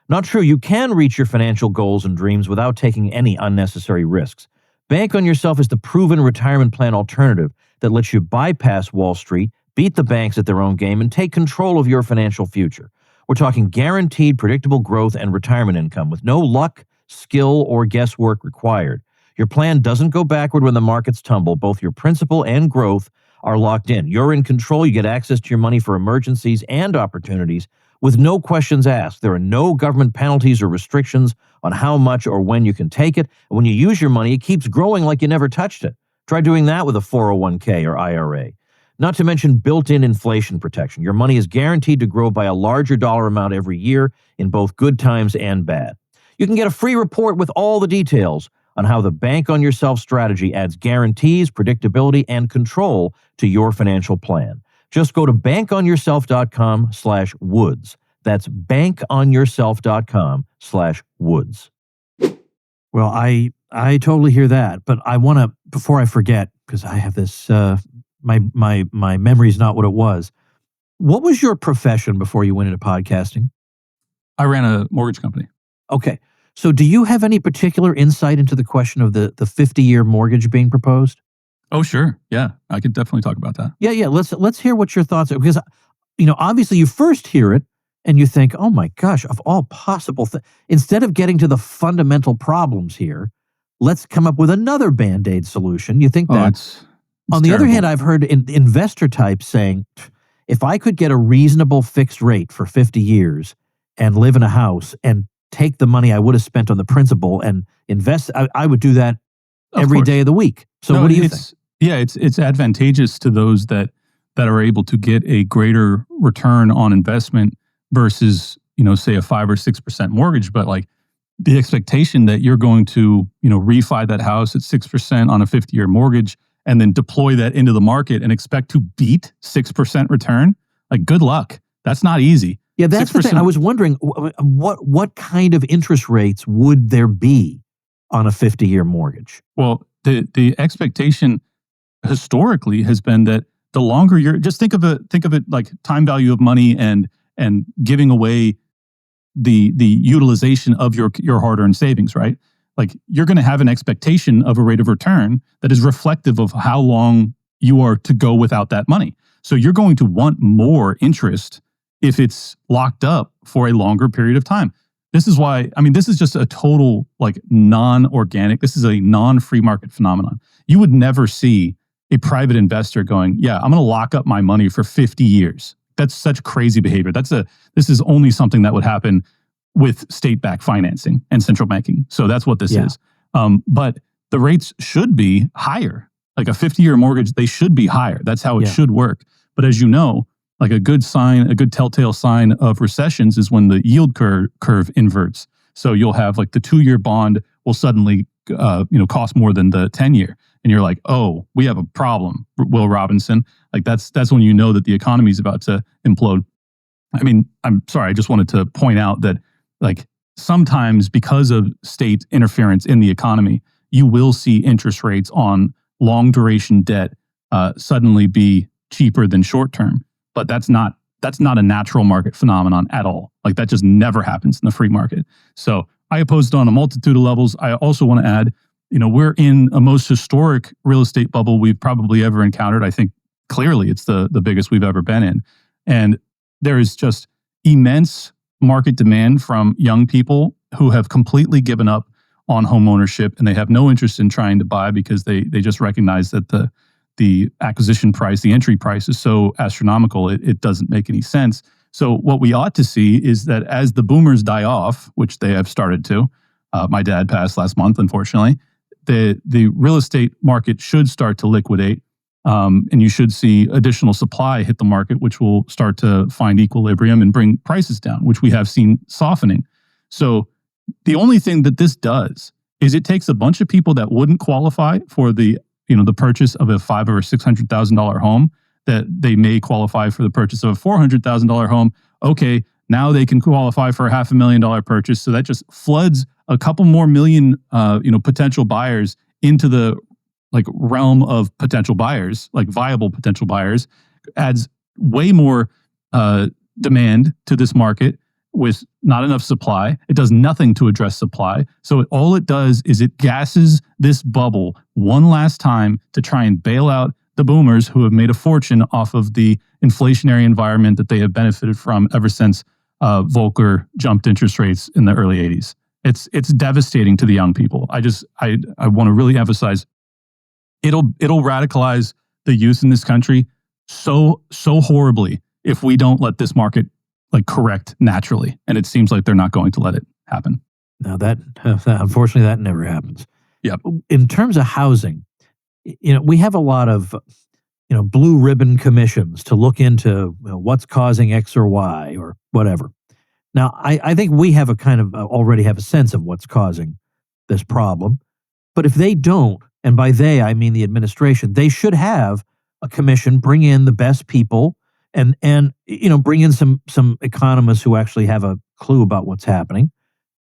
Not true. You can reach your financial goals and dreams without taking any unnecessary risks. Bank on Yourself is the proven retirement plan alternative that lets you bypass Wall Street, beat the banks at their own game, and take control of your financial future. We're talking guaranteed, predictable growth and retirement income with no luck, skill, or guesswork required. Your plan doesn't go backward when the markets tumble. Both your principal and growth are locked in. You're in control. You get access to your money for emergencies and opportunities with no questions asked. There are no government penalties or restrictions on how much or when you can take it. And when you use your money, it keeps growing like you never touched it. Try doing that with a 401k or IRA. Not to mention built-in inflation protection. Your money is guaranteed to grow by a larger dollar amount every year in both good times and bad. You can get a free report with all the details on how the Bank on Yourself strategy adds guarantees, predictability, and control to your financial plan. Just go to bankonyourself.com/woods. That's bankonyourself.com /woods. Well, I totally hear that, but I want to, before I forget, because I have this, my memory's not what it was. What was your profession before you went into podcasting? I ran a mortgage company. Okay. So do you have any particular insight into the question of the 50-year mortgage being proposed? Oh, sure. Yeah, I could definitely talk about that. Yeah. Let's hear what your thoughts are, because obviously you first hear it and you think, oh my gosh, of all possible things, instead of getting to the fundamental problems here, let's come up with another Band-Aid solution. You think that? It's on the terrible. other hand, I've heard investor types saying, if I could get a reasonable fixed rate for 50 years and live in a house and take the money I would have spent on the principal and invest. I would do that Of every course. day of the week. So No, what do you think? Yeah, it's advantageous to those that are able to get a greater return on investment versus, say a 5 or 6% mortgage. But like the expectation that you're going to, refi that house at 6% on a 50-year mortgage and then deploy that into the market and expect to beat 6% return, like good luck. That's not easy. Yeah, that's 6%. The thing. I was wondering what kind of interest rates would there be on a 50-year mortgage? Well, the expectation historically has been that the longer you're, just think of it like time value of money and giving away the utilization of your hard-earned savings, right? Like you're going to have an expectation of a rate of return that is reflective of how long you are to go without that money. So you're going to want more interest if it's locked up for a longer period of time. This is why, this is just a total like non-organic, this is a non-free market phenomenon. You would never see a private investor going, yeah, I'm going to lock up my money for 50 years. That's such crazy behavior. This is only something that would happen with state-backed financing and central banking. So that's what this is. But the rates should be higher. Like a 50-year mortgage, they should be higher. That's how it should work. But as you know, like a good telltale sign of recessions is when the yield curve inverts. So you'll have like the 2-year bond will suddenly cost more than the 10-year. And you're like, oh, we have a problem, Will Robinson. Like that's when you know that the economy is about to implode. I'm sorry, I just wanted to point out that like sometimes because of state interference in the economy, you will see interest rates on long duration debt suddenly be cheaper than short term. But that's not a natural market phenomenon at all. Like that just never happens in the free market. So I oppose it on a multitude of levels. I also want to add, we're in a most historic real estate bubble we've probably ever encountered. I think clearly it's the biggest we've ever been in. And there is just immense market demand from young people who have completely given up on home ownership and they have no interest in trying to buy because they just recognize that the acquisition price, the entry price is so astronomical, it doesn't make any sense. So what we ought to see is that as the boomers die off, which they have started to, my dad passed last month, unfortunately, the real estate market should start to liquidate, and you should see additional supply hit the market, which will start to find equilibrium and bring prices down, which we have seen softening. So the only thing that this does is it takes a bunch of people that wouldn't qualify for the purchase of a $500,000 or $600,000 home that they may qualify for the purchase of a $400,000 home. Okay, now they can qualify for a $500,000 purchase. So that just floods a couple more million, potential buyers into the like realm of potential buyers, like viable potential buyers, adds way more demand to this market with not enough supply. It does nothing to address supply. So all it does is it gasses this bubble one last time to try and bail out the boomers who have made a fortune off of the inflationary environment that they have benefited from ever since Volcker jumped interest rates in the early 80s. It's devastating to the young people. I want to really emphasize it'll radicalize the youth in this country so horribly if we don't let this market like correct naturally. And it seems like they're not going to let it happen. Now that unfortunately that never happens. Yep. In terms of housing, we have a lot of blue ribbon commissions to look into what's causing X or Y or whatever. Now, I think we have a kind of already have a sense of what's causing this problem. But if they don't, and by they I mean the administration, they should have a commission, bring in the best people, and bring in some economists who actually have a clue about what's happening.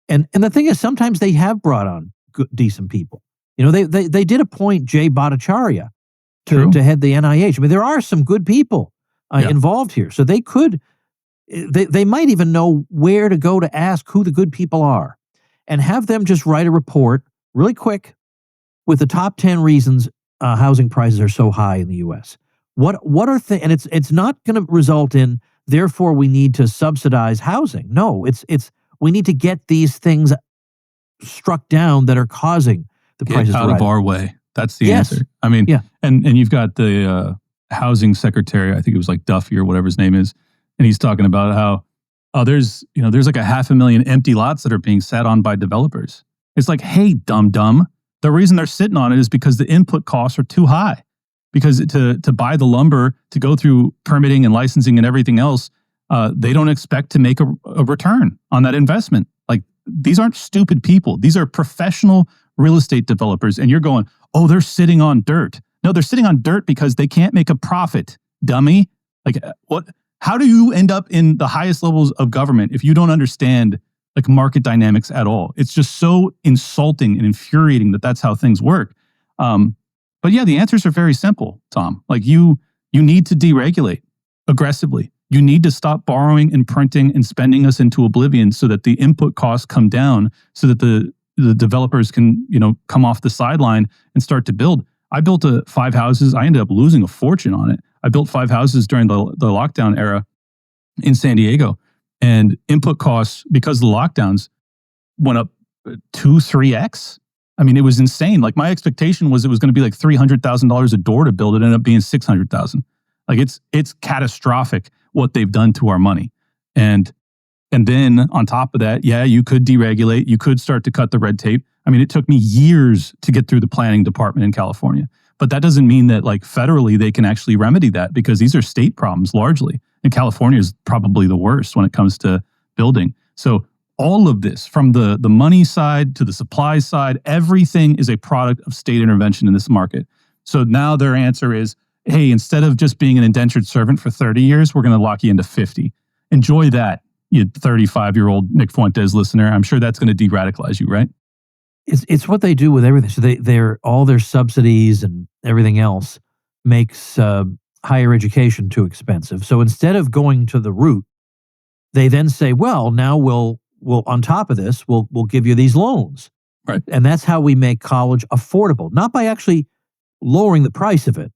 And the thing is, sometimes they have brought on good, decent people. They did appoint Jay Bhattacharya to head the NIH. There are some good people involved here, so they could. They might even know where to go to ask who the good people are, and have them just write a report really quick with the top 10 reasons housing prices are so high in the U.S. What are and it's not going to result in therefore we need to subsidize housing. No, it's we need to get these things struck down that are causing the prices out of our way. That's the answer. And you've got the housing secretary. I think it was like Duffy or whatever his name is. And he's talking about how there's like 500,000 empty lots that are being sat on by developers. It's like, hey, dumb. The reason they're sitting on it is because the input costs are too high. Because to buy the lumber, to go through permitting and licensing and everything else, they don't expect to make a return on that investment. Like, these aren't stupid people. These are professional real estate developers. And you're going, oh, they're sitting on dirt. No, they're sitting on dirt because they can't make a profit, dummy. Like, what? How do you end up in the highest levels of government if you don't understand like market dynamics at all? It's just so insulting and infuriating that that's how things work. But yeah, the answers are very simple, Tom. Like, you need to deregulate aggressively. You need to stop borrowing and printing and spending us into oblivion so that the input costs come down, so that the developers can, come off the sideline and start to build. I built 5 houses. I ended up losing a fortune on it. I built 5 houses during the lockdown era in San Diego, and input costs, because of the lockdowns, went up 2-3x. I mean, it was insane. Like, my expectation was it was going to be like $300,000 a door to build. It ended up being $600,000. Like, it's catastrophic what they've done to our money. And then on top of that, yeah, you could deregulate. You could start to cut the red tape. I mean, it took me years to get through the planning department in California. But that doesn't mean that, like, federally they can actually remedy that, because these are state problems largely. And California is probably the worst when it comes to building. So all of this, from the money side to the supply side, everything is a product of state intervention in this market. So now their answer is, hey, instead of just being an indentured servant for 30 years, we're going to lock you into 50. Enjoy that, you 35-year-old Nick Fuentes listener. I'm sure that's going to de-radicalize you, right? It's what they do with everything. So they're all their subsidies and everything else makes higher education too expensive. So instead of going to the root, they then say, well, now we'll on top of this, we'll give you these loans. Right. And that's how we make college affordable, not by actually lowering the price of it,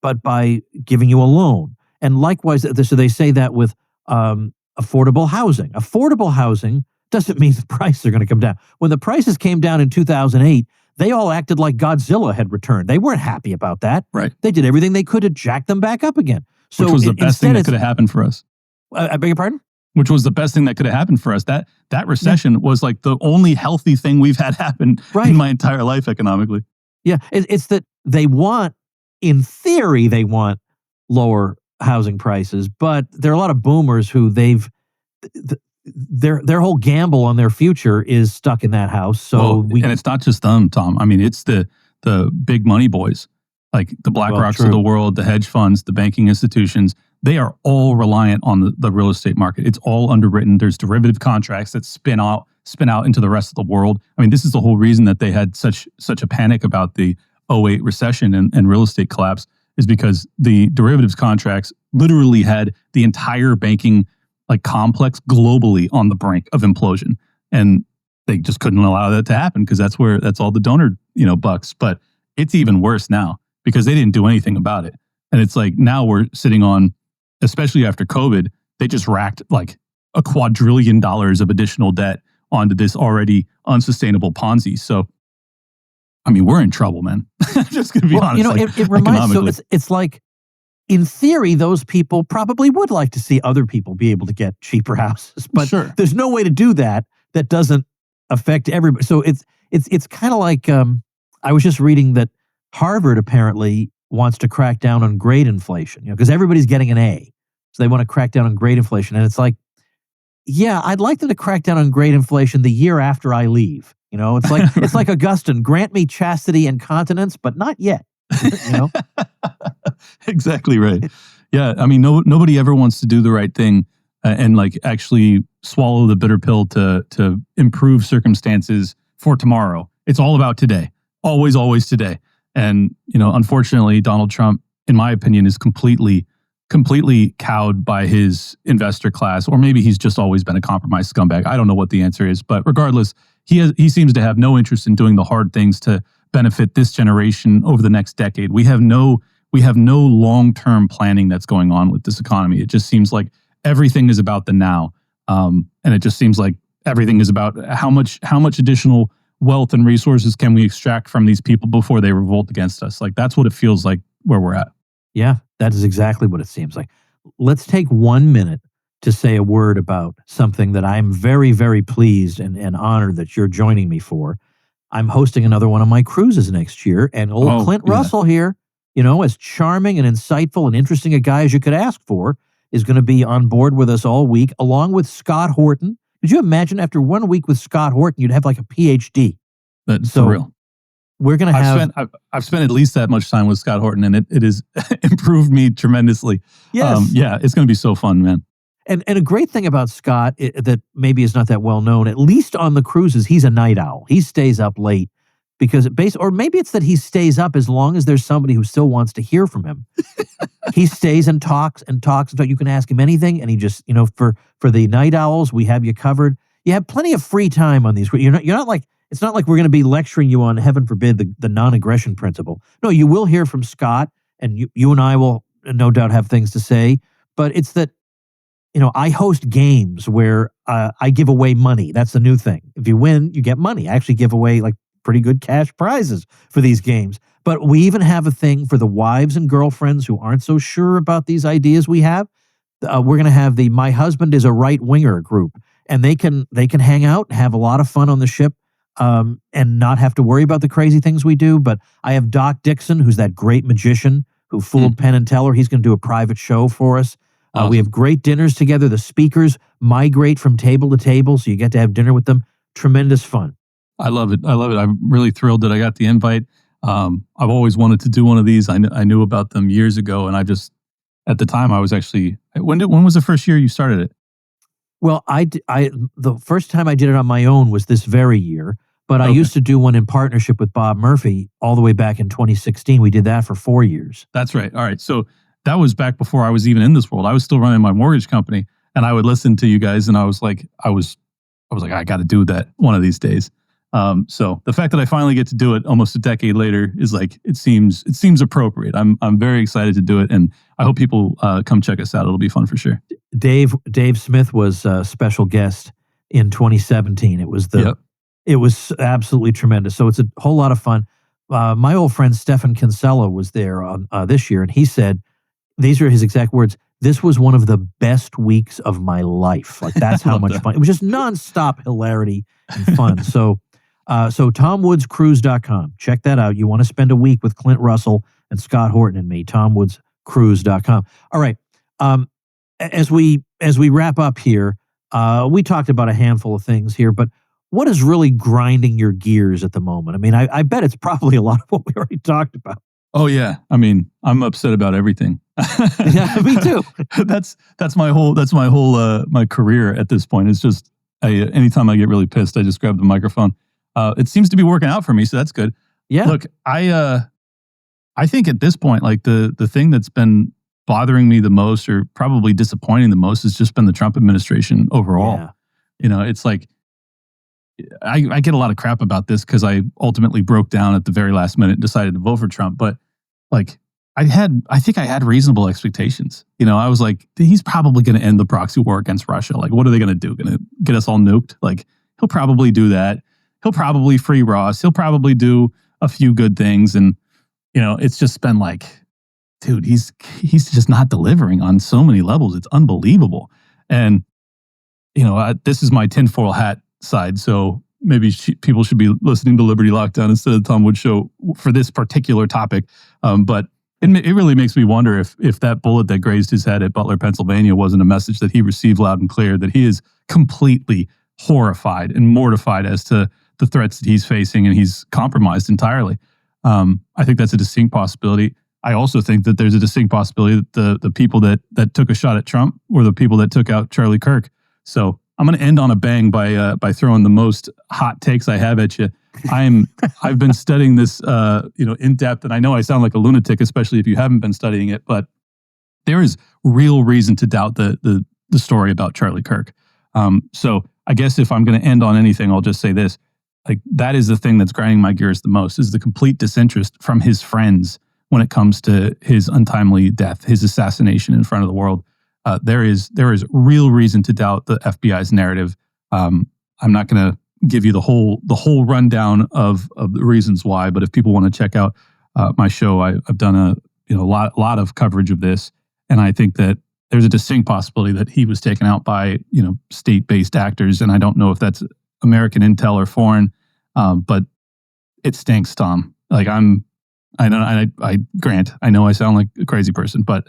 but by giving you a loan. And likewise, so they say that with affordable housing. Affordable housing doesn't mean the prices are going to come down. When the prices came down in 2008, they all acted like Godzilla had returned. They weren't happy about that. Right. They did everything they could to jack them back up again. So which was the best thing that could have happened for us. I beg your pardon? Which was the best thing that could have happened for us. That recession was like the only healthy thing we've had happen in my entire life economically. Yeah, it's that they want, in theory, they want lower housing prices, but there are a lot of boomers who their whole gamble on their future is stuck in that house. So and it's not just them, Tom. I mean, it's the big money boys, like the BlackRocks of the world, the hedge funds, the banking institutions. They are all reliant on the real estate market. It's all underwritten. There's derivative contracts that spin out into the rest of the world. I mean, this is the whole reason that they had such a panic about the 2008 recession and real estate collapse, is because the derivatives contracts literally had the entire banking complex globally on the brink of implosion. And they just couldn't allow that to happen, because that's all the donor, bucks. But it's even worse now because they didn't do anything about it. And it's like, now we're sitting on, especially after COVID, they just racked like $1 quadrillion of additional debt onto this already unsustainable Ponzi. So, I mean, we're in trouble, man. I'm just going to be honest. It reminds me, it's like, in theory, those people probably would like to see other people be able to get cheaper houses, but there's no way to do that doesn't affect everybody. So it's kind of like, I was just reading that Harvard apparently wants to crack down on grade inflation, because everybody's getting an A. So they want to crack down on grade inflation. And it's like, yeah, I'd like them to crack down on grade inflation the year after I leave. It's like it's like Augustine, grant me chastity and continence, but not yet. Exactly right. Yeah, I mean, nobody ever wants to do the right thing and actually swallow the bitter pill to improve circumstances for tomorrow. It's all about today, always today. And unfortunately, Donald Trump, in my opinion, is completely cowed by his investor class, or maybe he's just always been a compromised scumbag. I don't know what the answer is, but regardless, he seems to have no interest in doing the hard things to benefit this generation over the next decade. We have no long-term planning that's going on with this economy. It just seems like everything is about the now, and it just seems like everything is about how much additional wealth and resources can we extract from these people before they revolt against us. Like, that's what it feels like where we're at. Yeah, that is exactly what it seems like. Let's take 1 minute to say a word about something that I'm very, very pleased and honored that you're joining me for. I'm hosting another one of my cruises next year, and old Clint Russell here, as charming and insightful and interesting a guy as you could ask for, is going to be on board with us all week, along with Scott Horton. Could you imagine after 1 week with Scott Horton, you'd have like a PhD? That's so real. We're going to have... I've spent at least that much time with Scott Horton, and it has improved me tremendously. Yes. Yeah, it's going to be so fun, man. And a great thing about Scott that maybe is not that well known, at least on the cruises, he's a night owl. He stays up late because or maybe it's that he stays up as long as there's somebody who still wants to hear from him. He stays and talks and talks until you can ask him anything. And he just, for the night owls, we have you covered. You have plenty of free time on these. You're not like, it's not like we're going to be lecturing you on, heaven forbid, the non-aggression principle. No, you will hear from Scott, and you and I will no doubt have things to say. But it's that, I host games where I give away money. That's the new thing. If you win, you get money. I actually give away like pretty good cash prizes for these games. But we even have a thing for the wives and girlfriends who aren't so sure about these ideas we have. We're going to have the My Husband is a Right-Winger group, and they can hang out, have a lot of fun on the ship, and not have to worry about the crazy things we do. But I have Doc Dixon, who's that great magician who fooled Penn and Teller. He's going to do a private show for us. Awesome. We have great dinners together. The speakers migrate from table to table, so you get to have dinner with them. Tremendous fun. I love it. I'm really thrilled that I got the invite. I've always wanted to do one of these. I knew about them years ago, and at the time, I was actually... When was the first year you started it? Well, the first time I did it on my own was this very year, but I used to do one in partnership with Bob Murphy all the way back in 2016. We did that for 4 years. That's right. All right. So that was back before I was even in this world. I was still running my mortgage company, and I would listen to you guys, and I was like, I got to do that one of these days. So the fact that I finally get to do it almost a decade later is like, it seems appropriate. I'm very excited to do it, and I hope people come check us out. It'll be fun for sure. Dave Smith was a special guest in 2017. It was absolutely tremendous. So it's a whole lot of fun. My old friend Stefan Kinsella was there on this year, and he said, these are his exact words, "This was one of the best weeks of my life." Like, that's how much fun. It was just nonstop hilarity and fun. So TomWoodsCruise.com. Check that out. You want to spend a week with Clint Russell and Scott Horton and me, TomWoodsCruise.com. All right. As we wrap up here, we talked about a handful of things here, but what is really grinding your gears at the moment? I mean, I bet it's probably a lot of what we already talked about. Oh yeah. I mean, I'm upset about everything. Yeah, me too. That's my whole my career at this point. It's just anytime I get really pissed, I just grab the microphone. It seems to be working out for me, so that's good. Yeah. Look, I think at this point, like the thing that's been bothering me the most, or probably disappointing the most, has just been the Trump administration overall. Yeah. It's like I get a lot of crap about this because I ultimately broke down at the very last minute and decided to vote for Trump. But like I think I had reasonable expectations. I was like, he's probably going to end the proxy war against Russia. Like, what are they going to do? Going to get us all nuked? Like, he'll probably do that. He'll probably free Ross. He'll probably do a few good things. And, it's just been like, dude, he's just not delivering on so many levels. It's unbelievable. And, this is my tinfoil hat side. So maybe people should be listening to Liberty Lockdown instead of the Tom Woods Show for this particular topic. But it really makes me wonder if that bullet that grazed his head at Butler, Pennsylvania wasn't a message that he received loud and clear, that he is completely horrified and mortified as to the threats that he's facing, and he's compromised entirely. I think that's a distinct possibility. I also think that there's a distinct possibility that the people that took a shot at Trump were the people that took out Charlie Kirk. So I'm going to end on a bang by throwing the most hot takes I have at you. I've been studying this, in depth, and I know I sound like a lunatic, especially if you haven't been studying it. But there is real reason to doubt the story about Charlie Kirk. So I guess if I'm going to end on anything, I'll just say this: like, that is the thing that's grinding my gears the most, is the complete disinterest from his friends when it comes to his untimely death, his assassination in front of the world. There is real reason to doubt the FBI's narrative. I'm not going to give you the whole rundown of the reasons why, but if people want to check out my show, I've done a lot of coverage of this, and I think that there's a distinct possibility that he was taken out by, state-based actors, and I don't know if that's American intel or foreign, but it stinks, Tom. Like I grant, I know I sound like a crazy person, but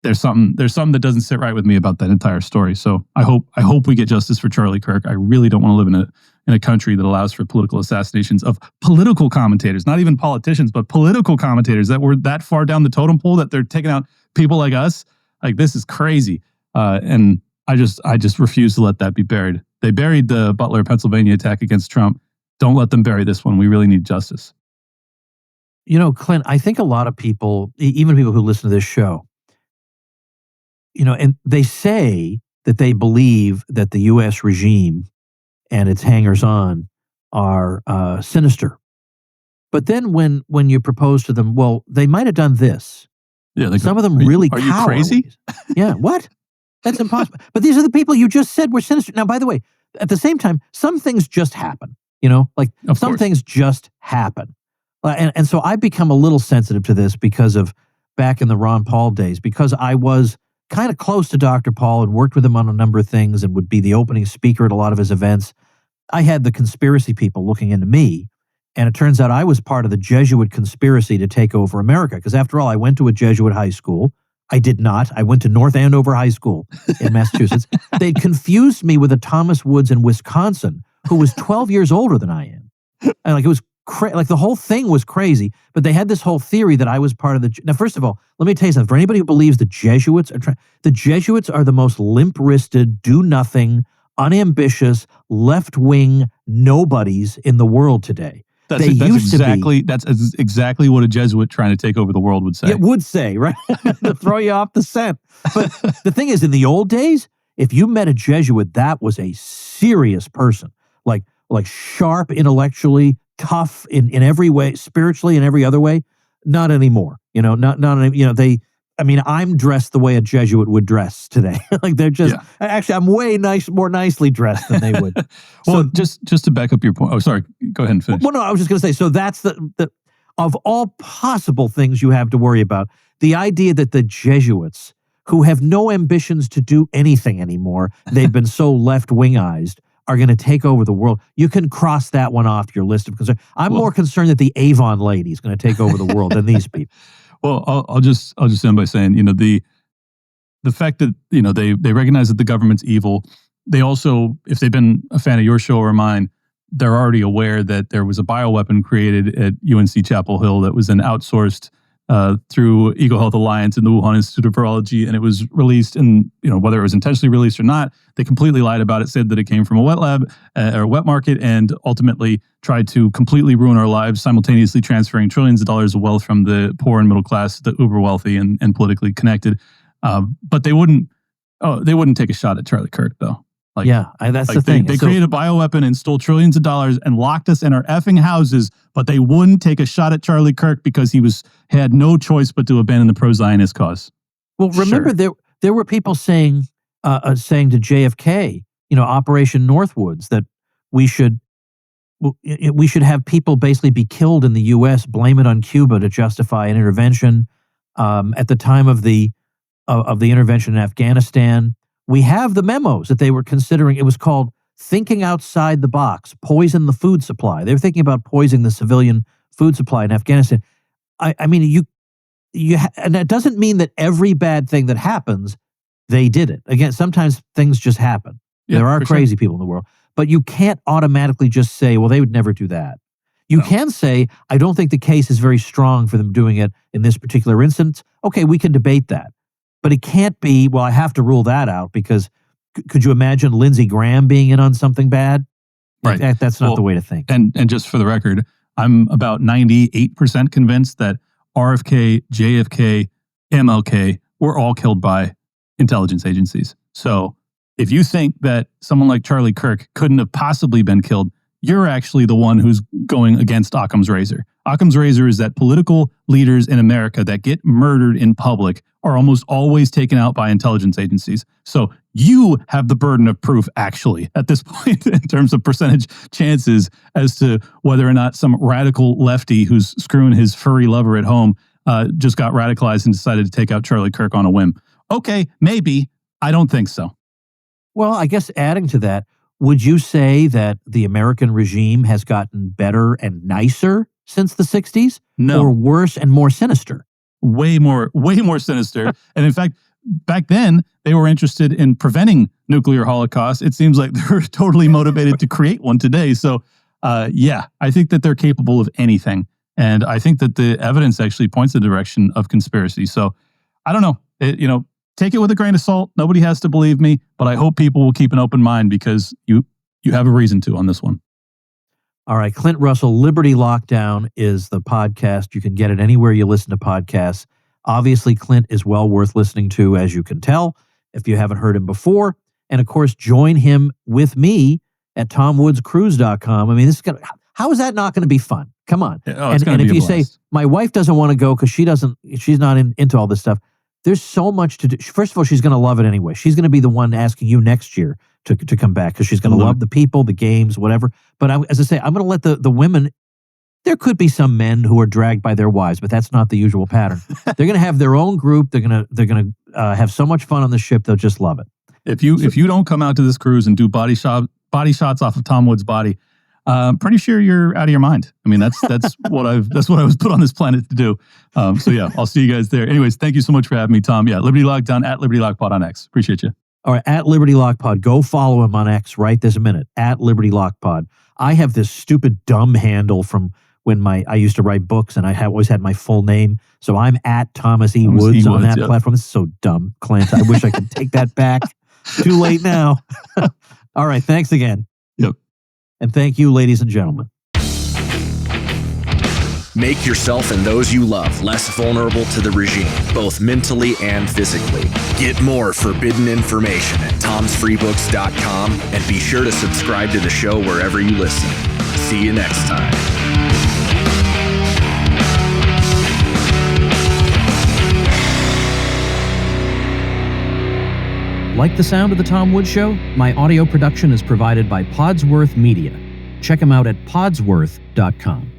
there's something that doesn't sit right with me about that entire story. So I hope we get justice for Charlie Kirk. I really don't want to live in a country that allows for political assassinations of political commentators, not even politicians, but political commentators that were that far down the totem pole that they're taking out people like us. Like, this is crazy. And I just refuse to let that be buried. They buried the Butler, Pennsylvania attack against Trump. Don't let them bury this one. We really need justice. Clint, I think a lot of people, even people who listen to this show, and they say that they believe that the U.S. regime and its hangers-on are sinister. But then when you propose to them, well, they might have done this. Yeah, some of them really are you crazy? Yeah, what? That's impossible. But these are the people you just said were sinister. Now, by the way, at the same time, some things just happen. Some things just happen. And so I've become a little sensitive to this because of back in the Ron Paul days, because I was kind of close to Dr. Paul and worked with him on a number of things and would be the opening speaker at a lot of his events. I had the conspiracy people looking into me, and it turns out I was part of the Jesuit conspiracy to take over America, because after all, I went to a Jesuit high school. I did not. I went to North Andover High School in Massachusetts. They'd confused me with a Thomas Woods in Wisconsin who was 12 years older than I am. And it was the whole thing was crazy, but they had this whole theory that I was part of the... Now, first of all, let me tell you something. For anybody who believes the Jesuits are the most limp-wristed, do-nothing, unambitious, left-wing nobodies in the world today. That's exactly what a Jesuit trying to take over the world would say. It would say, right? To throw you off the scent. But the thing is, in the old days, if you met a Jesuit, that was a serious person. Like sharp intellectually, tough in every way, spiritually in every other way. Not anymore. I'm dressed the way a Jesuit would dress today. They're just, actually, I'm way more nicely dressed than they would. Well, just to back up your point. Oh, sorry. Go ahead and finish. Well, no, I was just going to say, so that's the of all possible things you have to worry about, the idea that the Jesuits, who have no ambitions to do anything anymore, they've been so left-wingized, are going to take over the world. You can cross that one off your list of concerns. I'm more concerned that the Avon lady is going to take over the world than these people. Well, I'll just end by saying, the fact that, they recognize that the government's evil. They also, if they've been a fan of your show or mine, they're already aware that there was a bioweapon created at UNC Chapel Hill that was then outsourced through Eagle Health Alliance and the Wuhan Institute of Virology, and it was released, and whether it was intentionally released or not, they completely lied about it, said that it came from a wet lab or a wet market, and ultimately tried to completely ruin our lives, simultaneously transferring trillions of dollars of wealth from the poor and middle class to the uber wealthy and politically connected. But they wouldn't take a shot at Charlie Kirk, though. That's the thing. They created a bioweapon and stole trillions of dollars and locked us in our effing houses, but they wouldn't take a shot at Charlie Kirk because he had no choice but to abandon the pro-Zionist cause. Well, remember, there were people saying to JFK, Operation Northwoods, that we should have people basically be killed in the U.S., blame it on Cuba to justify an intervention. At the time of the intervention in Afghanistan, we have the memos that they were considering. It was called Thinking Outside the Box, Poison the Food Supply. They were thinking about poisoning the civilian food supply in Afghanistan. And that doesn't mean that every bad thing that happens, they did it. Again, sometimes things just happen. Yeah, there are crazy people in the world. But you can't automatically just say, well, they would never do that. You can say, I don't think the case is very strong for them doing it in this particular instance. Okay, we can debate that. But it can't be, well, I have to rule that out because could you imagine Lindsey Graham being in on something bad? Right. That's not the way to think. And just for the record, I'm about 98% convinced that RFK, JFK, MLK were all killed by intelligence agencies. So if you think that someone like Charlie Kirk couldn't have possibly been killed, you're actually the one who's going against Occam's razor. Occam's razor is that political leaders in America that get murdered in public are almost always taken out by intelligence agencies. So you have the burden of proof, actually, at this point, in terms of percentage chances as to whether or not some radical lefty who's screwing his furry lover at home just got radicalized and decided to take out Charlie Kirk on a whim. okay, maybe. I don't think so. Well, I guess adding to that, would you say that the American regime has gotten better and nicer since the 60s? No. Or worse and more sinister? Way more sinister. And in fact, back then, they were interested in preventing nuclear holocaust. It seems like they're totally motivated to create one today. So, yeah, I think that they're capable of anything. And I think that the evidence actually points in the direction of conspiracy. So, I don't know. Take it with a grain of salt. Nobody has to believe me, but I hope people will keep an open mind because you have a reason to on this one. All right, Clint Russell, Liberty Lockdown is the podcast. You can get it anywhere you listen to podcasts. Obviously, Clint is well worth listening to, as you can tell, if you haven't heard him before. And of course, join him with me at tomwoodscruise.com. I mean, how is that not going to be fun? Come on. Oh, and if you say, my wife doesn't want to go because she's not into all this stuff, there's so much to do. First of all, she's going to love it anyway. She's going to be the one asking you next year to come back because she's going to love the people, the games, whatever. But as I say, I'm going to let the women. There could be some men who are dragged by their wives, but that's not the usual pattern. They're going to have their own group. They're going to have so much fun on the ship. They'll just love it. If you don't come out to this cruise and do body shots off of Tom Wood's body, I'm pretty sure you're out of your mind. I mean, that's what I was put on this planet to do. So yeah, I'll see you guys there. Anyways, thank you so much for having me, Tom. Yeah, Liberty Lockdown at Liberty Lock Pod on X. Appreciate you. All right, at Liberty Lock Pod. Go follow him on X right this minute, at Liberty Lock Pod. I have this stupid dumb handle from when I used to write books, and I always had my full name. So I'm at Thomas E. Woods on that platform. This is so dumb, Clint. I wish I could take that back. Too late now. All right, thanks again. Yep. And thank you, ladies and gentlemen. Make yourself and those you love less vulnerable to the regime, both mentally and physically. Get more forbidden information at tomsfreebooks.com and be sure to subscribe to the show wherever you listen. See you next time. Like the sound of The Tom Woods Show? My audio production is provided by Podsworth Media. Check them out at podsworth.com.